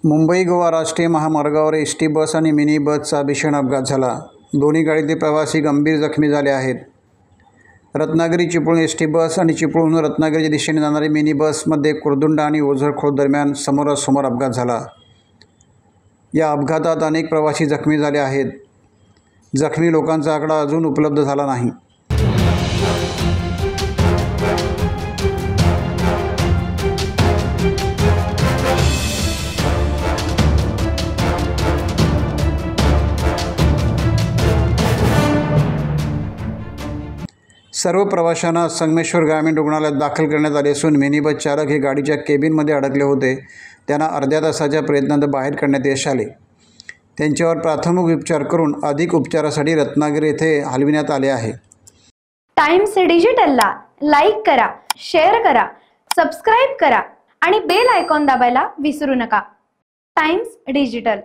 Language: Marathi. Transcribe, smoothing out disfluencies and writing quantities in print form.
मुंबई गोवा राष्ट्रीय महामार्गावर एसटी बस आणि मिनी बसचा भीषण अपघात झाला। दोन्ही गाडीतील प्रवासी गंभीर जखमी झाले आहेत। रत्नागिरी चिपळूण एसटी बस आणि चिपळूणहून रत्नागिरीच्या दिशेने जाणारी मिनी बसमध्ये कुर्दुंडा आणि ओझरखोड दरम्यान समोरासमोर अपघात झाला। या अपघातात अनेक प्रवासी जखमी झाले आहेत। जखमी लोकांचा आकडा अजून उपलब्ध झाला नाही। सर्व प्रवाशांना संगमेश्वर ग्रामीण रुग्णालयात दाखल करण्यात आले असून मिनी बस चालक हे गाडीच्या केबिनमध्ये अडकले होते। त्यांना अर्ध्या तासाच्या प्रयत्नांत बाहेर काढण्यात यश आले। त्यांच्यावर प्राथमिक उपचार करून अधिक उपचारासाठी रत्नागिरी येथे हलविण्यात आले आहे। टाइम्स डिजिटलला लाईक करा, शेअर करा, सबस्क्राइब करा आणि बेल आयकॉन दाबायला विसरू नका। Times digital.